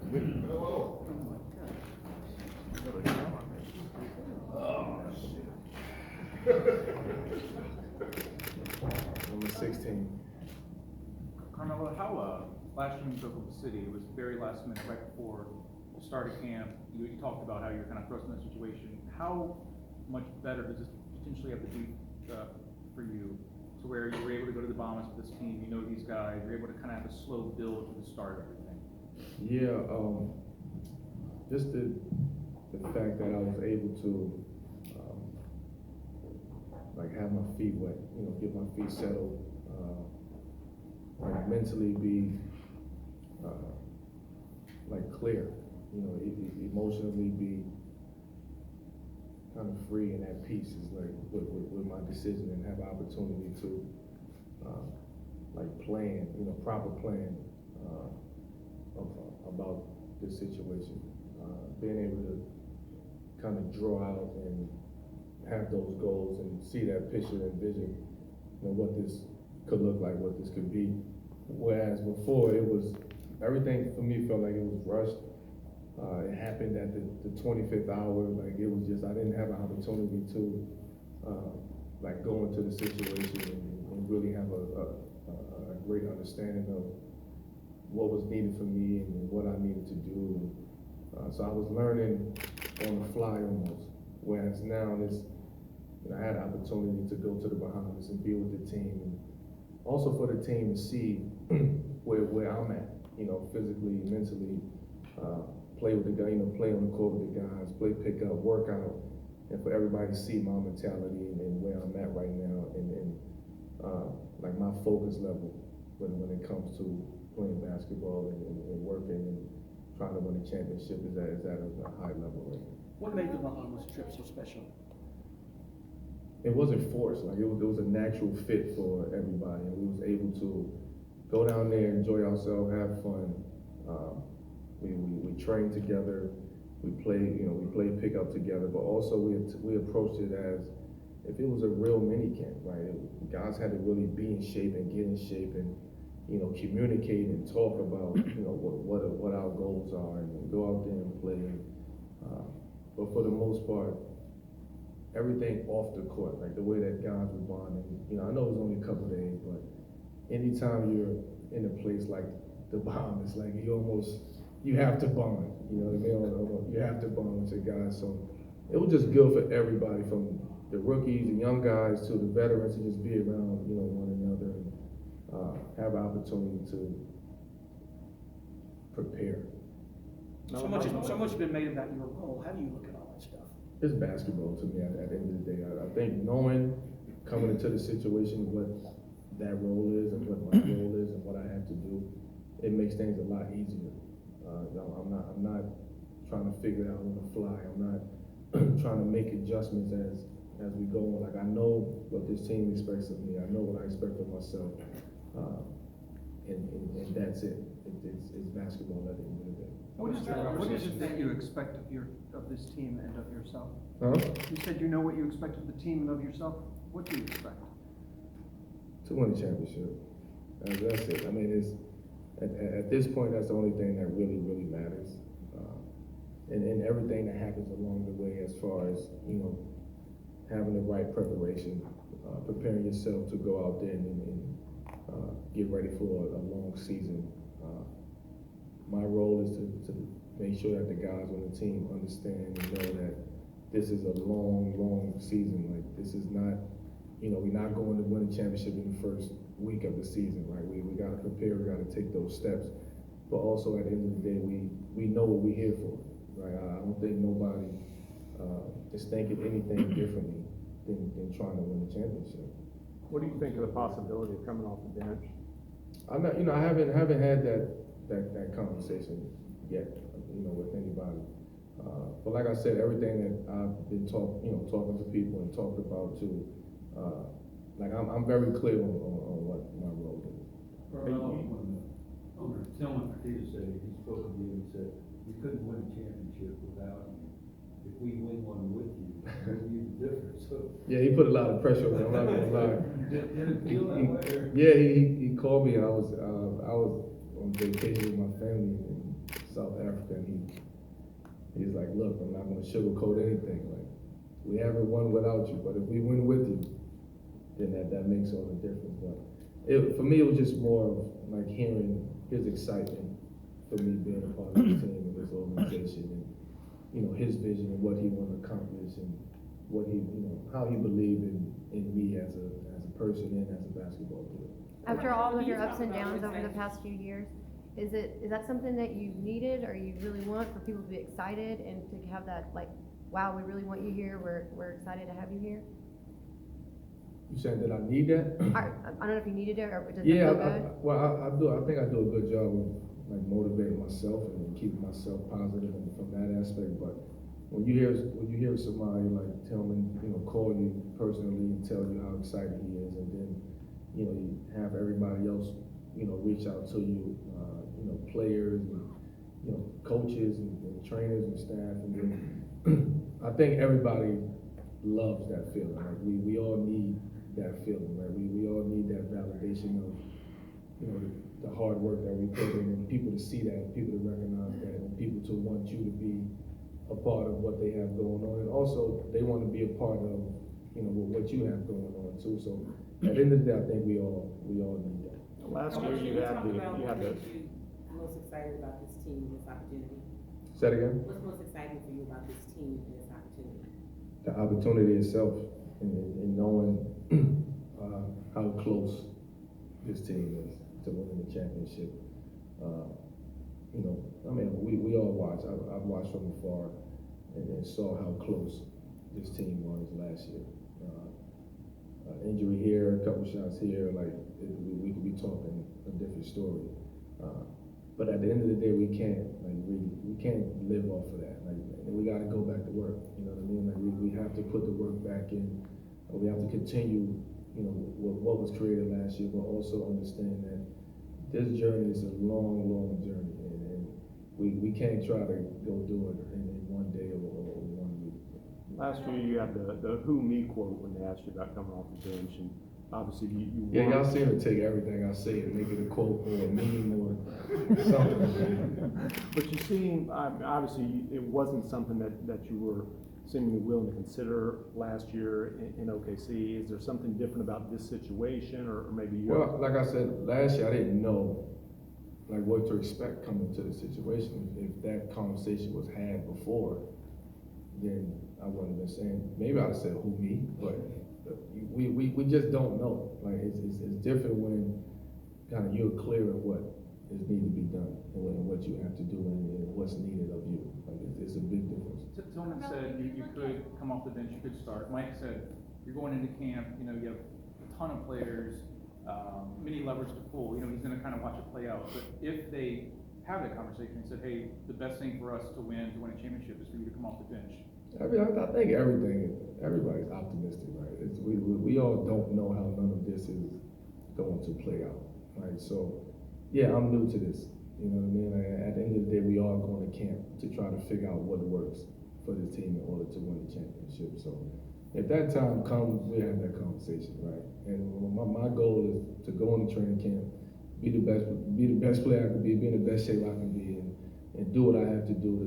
Number 16. Carmelo, how last time you spoke with the city, it was very last minute, right before the start of camp. You talked about how you're kind of thrust in that situation. How much better does this potentially have to be for you, to where you were able to go to the Bahamas with this team? You know these guys. You're able to kind of have a slow build to the start of everything. Yeah, just the fact that I was able to like have my feet wet, get my feet settled, like mentally be like clear, emotionally be kind of free and at peace is like with my decision, and have opportunity to like plan, proper plan about this situation, being able to kind of draw out and have those goals and see that picture and vision, what this could look like, what this could be. Whereas before, it was, everything for me felt like it was rushed. It happened at the 25th hour. Like it was just, I didn't have an opportunity to like go into the situation and really have a great understanding of what was needed for me and what I needed to do. So I was learning on the fly almost. Whereas now I had an opportunity to go to the Bahamas and be with the team, and also for the team to see where I'm at, physically, mentally, play with the guy, play on the court with the guys, play pickup, work out, and for everybody to see my mentality and where I'm at right now, and like my focus level when it comes to playing basketball and working and trying to win a championship is at a high level right now. What made the Bahamas trip so special? It wasn't forced. Like it was a natural fit for everybody, and we was able to go down there, enjoy ourselves, have fun. We trained together. We played pickup together, but also we approached it as if it was a real mini camp, right? Guys had to really be in shape and get in shape and communicate and talk about what our goals are and go out there and play. But for the most part, everything off the court, like the way that guys were bonding. I know it was only a couple of days, but anytime you're in a place like the Bahamas, like you have to bond. You know what I mean? You have to bond with your guys. So it was just good for everybody, from the rookies, the young guys, to the veterans, to just be around, one another and have an opportunity to prepare. So much has been made about your role. How do you look at all that stuff? It's basketball to me at the end of the day. I think knowing, coming into the situation, what that role is and what my role is and what I have to do, it makes things a lot easier. I'm not trying to figure it out on the fly. I'm not trying to make adjustments as we go on. Like I know what this team expects of me. I know what I expect of myself, and that's it. It's basketball at the end of the day. What is it that you expect of this team and of yourself? Huh? You said you know what you expect of the team and of yourself. What do you expect? To win the championship. That's it. I mean, it's at this point, that's the only thing that really matters. And everything that happens along the way, as far as having the right preparation, preparing yourself to go out there and get ready for a long season. My role is to make sure that the guys on the team understand and know that this is a long season. Like this is not, we're not going to win a championship in the first week of the season, right? We got to prepare, we got to take those steps. But also at the end of the day, we know what we're here for, right? I don't think nobody is thinking anything differently than trying to win a championship. What do you think of the possibility of coming off the bench? I'm not, I haven't had that conversation yet, with anybody. But like I said, everything that I've been talking to people and talked about too, like I'm very clear on what my role is. Owner Tillman Fertitta said, he spoke of you and said, we couldn't win a championship without you. If we win one with you, we'll be the difference. So, yeah, he put a lot of pressure on me. I'm not gonna lie. did it feel that way? Yeah, he called me. I was on vacation with my family in South Africa. want to sugarcoat anything. Like, we haven't won without you, but if we win with you, then that makes all the difference. But for me, it was just more of like hearing his excitement for me being a part of this team and this organization, and his vision and what he wanted to accomplish, and what he, how he believed in me as a person and as a basketball player. After all of your ups and downs over the past few years, is that something that you needed or you really want for people to be excited and to have that, like, wow, we really want you here, we're excited to have you here? You saying that I need that? I don't know if you needed it or does it Yeah, feel good? I do. I think I do a good job of like motivating myself and keeping myself positive and from that aspect. But when you hear somebody like Tillman, call you personally and tell you how excited he is, and then you have everybody else, reach out to you, players and coaches and trainers and staff, and then I think everybody loves that feeling. Like we all need that feeling, right? We all need that validation of, the hard work that we put in, and people to see that, people to recognize that, and people to want you to be a part of what they have going on, and also they want to be a part of, what you have going on too. So at the end of the day, I think we all need that. Last year you had the, What makes you most excited about this team and this opportunity? Say that again? What's most exciting for you about this team and this opportunity? The opportunity itself, and knowing how close this team is to winning the championship. We all watch. I've watched from afar and saw how close this team was last year. Injury here, a couple shots here, we could be talking a different story. But at the end of the day, we can't live off of that. And we got to go back to work. You know what I mean? We have to put the work back in. We have to continue, what was created last year, but also understand that this journey is a long, long journey, and we can't try to go do it in one day or 1 week. last year you had the who me quote when they asked you about coming off the bench, and obviously you Yeah, won. y'all seem to take everything I say and make it a quote or a meme or something. But you seem, obviously, it wasn't something that you were seemingly willing to consider last year in OKC. Is there something different about this situation, or maybe you? Well, like I said, last year I didn't know what to expect coming to the situation. If that conversation was had before, then I wouldn't have been saying, maybe I'd have said who me, but we just don't know. It's different when kind of you're clear on what is needed to be done and what you have to do and what's needed of you. It's a big difference. Tillman said you could come off the bench, you could start. Mike said you're going into camp, you have a ton of players, many levers to pull. He's going to kind of watch it play out. But if they have that conversation and said, hey, the best thing for us to win a championship is for you to come off the bench. I think everybody's optimistic, right? We all don't know how none of this is going to play out, right? So, yeah, I'm new to this. You know what I mean? At the end of the day, we are going to camp to try to figure out what works for this team in order to win the championship. So, if that time comes, we have that conversation, right? And my goal is to go into training camp, be the best player I can be in the best shape I can be, and do what I have to do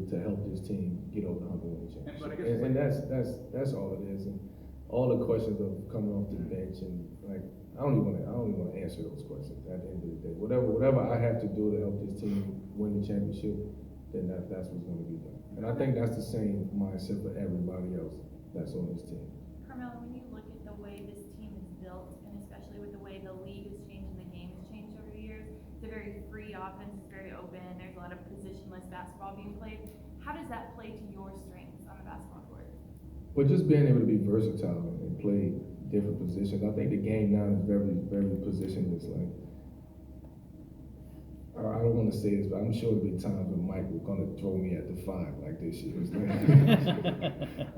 to help this team get over the hump and win the championship. And that's all it is. And all the questions of coming off the bench and I don't even want to answer those questions at the end of the day. Whatever I have to do to help this team win the championship, then that's what's going to be done. And I think that's the same mindset for everybody else that's on this team. Carmelo, when you look at the way this team is built, and especially with the way the league has changed and the game has changed over the years, it's a very free offense, it's very open, there's a lot of positionless basketball being played. How does that play to your strengths on the basketball court? But just being able to be versatile and play different positions. I think the game now is very, very positionless. I don't want to say this, but I'm sure there'll be times when Mike was going to throw me at the 5 like this year.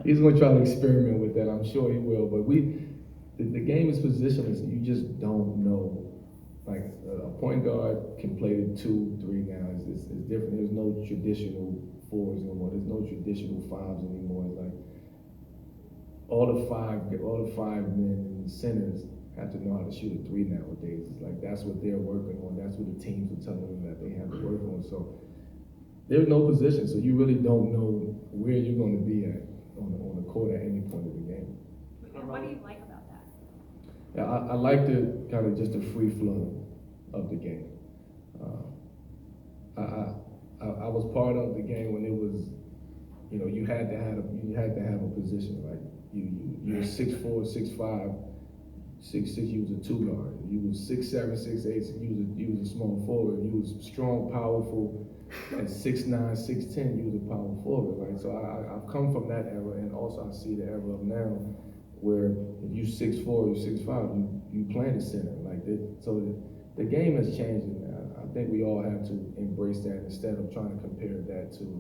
He's going to try to experiment with that. I'm sure he will. But the game is positionless. You just don't know. A point guard can play the 2, 3 now. It's different. There's no traditional 4s anymore. There's no traditional 5s anymore. It's all the five men and centers have to know how to shoot a 3 nowadays. It's that's what they're working on. That's what the teams are telling them that they have to work on. So there's no position, so you really don't know where you're gonna be at on the court at any point of the game. And what do you like about that? Yeah, I like the kind of just the free flow of the game. I was part of the game when it was, you know, you had to have a position. Like you were 6'4", 6'5", 6'6", you was a 2 guard. You was 6'7", 6'8", you was a small forward. You was strong, powerful. At 6'9", 6'10", you was a power forward, right? So I've come from that era, and also I see the era of now, where if you 6'4", you 6'5", you playing the center, like that. So the game has changed, and I think we all have to embrace that instead of trying to compare that to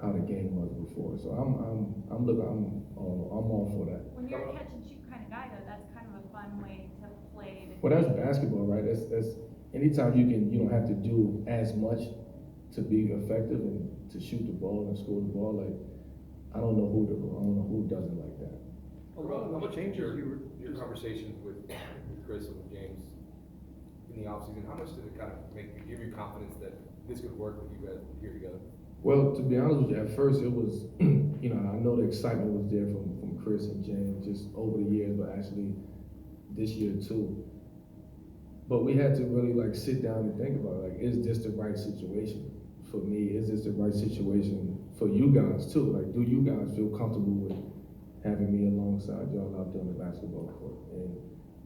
how the game was before. So I'm all for that. When you're a catch and shoot kind of guy though, that's kind of a fun way to play the Well, that's game. basketball, right? That's anytime you don't have to do as much to be effective and to shoot the ball and score the ball. Like I don't know who doesn't like that. How much Your changes conversations with Chris and with James in the offseason, how much did it kind of give you confidence that this could work with you guys here together? Well, to be honest with you, at first it was, you know, I know the excitement was there from Chris and James just over the years, but actually this year too. But we had to really like sit down and think about it. Like, is this the right situation for me? Is this the right situation for you guys too? Like, do you guys feel comfortable with having me alongside y'all out there on the basketball court? And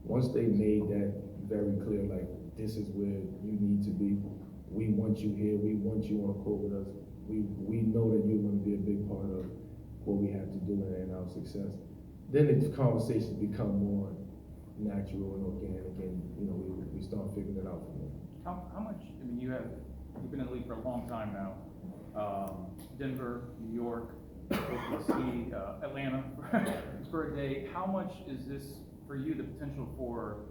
once they made that very clear, like, this is where you need to be. We want you here. We want you on the court with us. We know that you're going to be a big part of what we have to do in our success. Then the conversations become more natural and organic, and you know we start figuring it out from there. How much, I mean, you've been in the league for a long time now. Denver, New York, OKC, Atlanta for a day. How much is this for you, the potential for,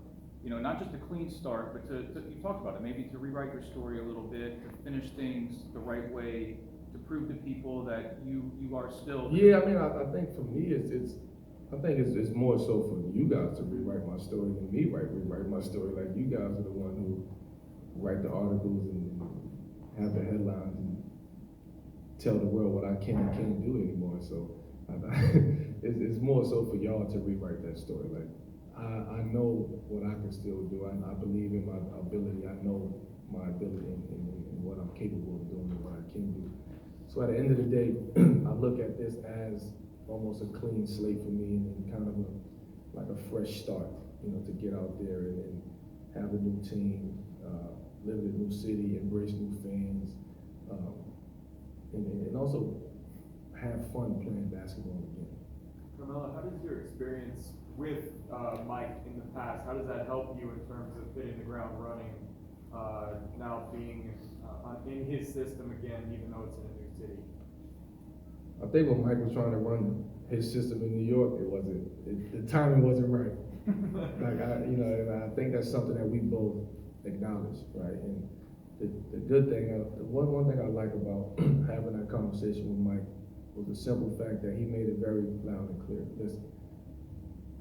you know, not just a clean start, but to you talked about it, maybe to rewrite your story a little bit, to finish things the right way, to prove to people that you are still. Yeah, I mean, I think for me, it's more so for you guys to rewrite my story than me rewrite my story. Like, you guys are the one who write the articles and have the headlines and tell the world what I can and can't do anymore. So it's more so for y'all to rewrite that story. Like, I know what I can still do. I believe in my ability. I know my ability and what I'm capable of doing and what I can do. So at the end of the day, I look at this as almost a clean slate for me and kind of like a fresh start, you know, to get out there and have a new team, live in a new city, embrace new fans, and also have fun playing basketball again. Carmelo, how does your experience with Mike in the past, how does that help you in terms of hitting the ground running, now being in his system again, even though it's in a new city? I think when Mike was trying to run his system in New York, the timing wasn't right. And I think that's something that we both acknowledge, right? And the good thing, one thing I like about having that conversation with Mike was the simple fact that he made it very loud and clear. Listen,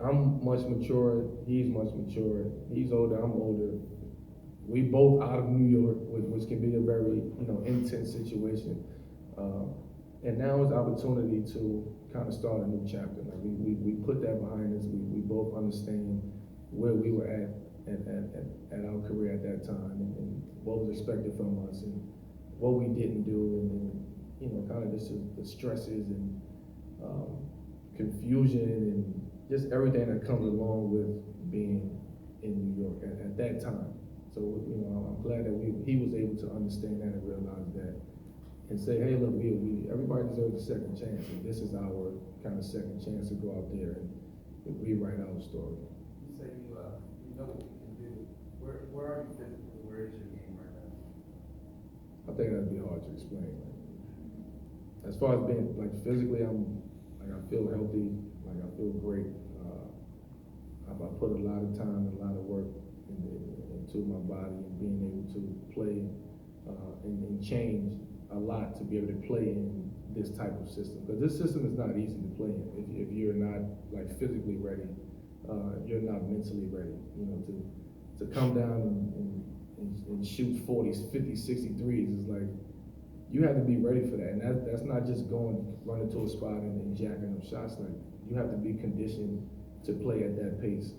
I'm much mature, he's much mature, he's older, I'm older. We both out of New York, which can be a very, you know, intense situation. And now is the opportunity to kind of start a new chapter. Like we put that behind us. We both understand where we were at our career at that time and what was expected from us and what we didn't do and you know, kind of just the stresses and confusion and just everything that comes along with being in New York at that time. So, you know, I'm glad that he was able to understand that and realize that and say, hey, look, everybody deserves a second chance, and this is our kind of second chance to go out there and rewrite our story. You say you know what you can do. Where are you physically? Where is your game right now? I think that'd be hard to explain. As far as being like physically, I feel healthy, like I feel great. I put a lot of time and a lot of work into my body and being able to play and change a lot to be able to play in this type of system. Because this system is not easy to play in if you're not like physically ready, you're not mentally ready. You know, to come down and shoot 40s, 50s, 63s is like you have to be ready for that, and that's not just running to a spot and jacking up shots. Like, you have to be conditioned to play at that pace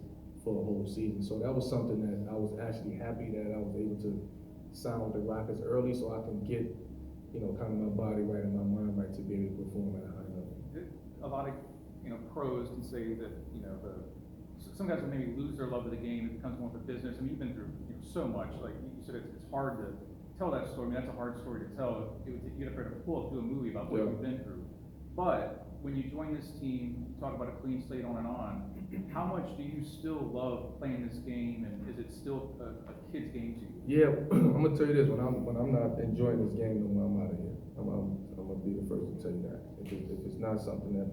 for a whole season. So that was something that I was actually happy that I was able to sign with the Rockets early, so I can get, kind of my body right and my mind right to be able to perform at a high level. A lot of, pros can say that, some guys will maybe lose their love of the game, it becomes more of a business. I mean, you've been through, so much, like you said, it's hard to tell that story. I mean, that's a hard story to tell. You'd have to pull up to a movie about what you've been through. But when you join this team, you talk about a clean slate on and on, how much do you still love playing this game, and is it still a kid's game to you? Yeah, I'm gonna tell you this, when I'm not enjoying this game, then I'm out of here. I'm gonna be the first to tell you that. If it's not something that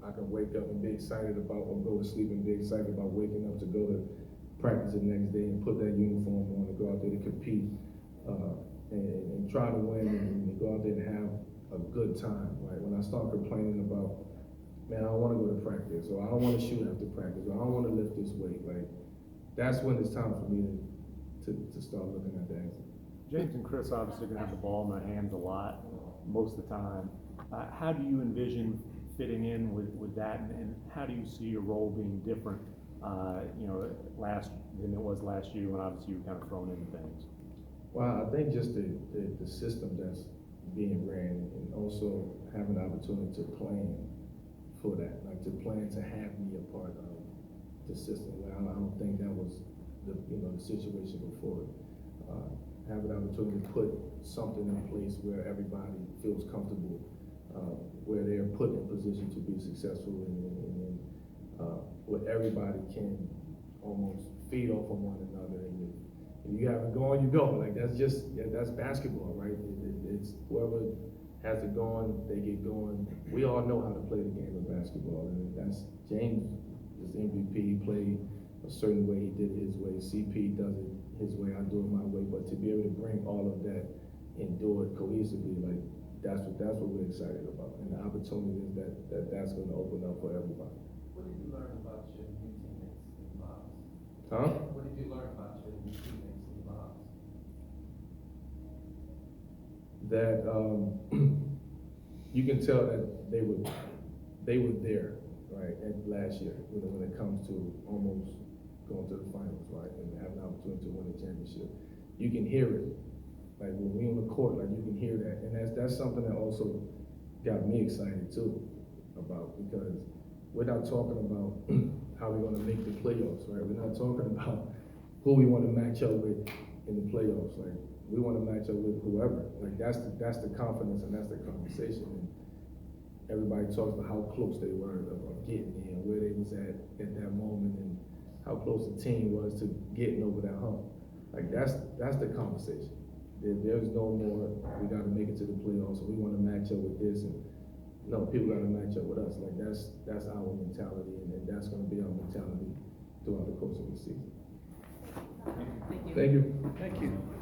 I can wake up and be excited about, or go to sleep and be excited about waking up to go to practice the next day and put that uniform on and go out there to compete, and try to win and go out there and have a good time, right? When I start complaining about, man, I don't wanna go to practice, or I don't wanna shoot after practice, or I don't wanna lift this weight, like, that's when it's time for me to start looking at the exit. James and Chris obviously gonna have the ball in their hands a lot, most of the time. How do you envision fitting in with that, and how do you see your role being different, than it was last year when obviously you were kind of thrown into things? Well, I think just the system that's being ran, and also having the opportunity to plan for that, like to plan to have me a part of the system. I don't think that was the situation before. Have an opportunity to put something in place where everybody feels comfortable, where they're put in position to be successful, and where everybody can almost feed off of one another. And if you have it going, you go. Like, that's basketball, right? It's whoever has it going, they get going. We all know how to play the game of basketball, and that's James is MVP. He played a certain way, he did it his way. CP does it his way, I do it my way. But to be able to bring all of that and do it cohesively, like, that's what we're excited about, and the opportunities that's going to open up for everybody. What did you learn about your new teammates in the box? Huh? What did you learn about your new teammates in the box? That you can tell that they were there, right, at last year, when it comes to almost going to the finals, right, and having an opportunity to win a championship. You can hear it, like when we on the court, like you can hear that, and that's something that also got me excited too about, because we're not talking about how we're going to make the playoffs, right? We're not talking about who we want to match up with in the playoffs. Like, we want to match up with whoever. Like, that's the confidence, and that's the conversation. And everybody talks about how close they were of getting there, and where they was at that moment, and how close the team was to getting over that hump. Like, that's the conversation. There's no more, we got to make it to the playoffs, so we want to match up with this, and no, people got to match up with us. Like, that's our mentality, and that's going to be our mentality throughout the course of the season. Thank you. Thank you. Thank you.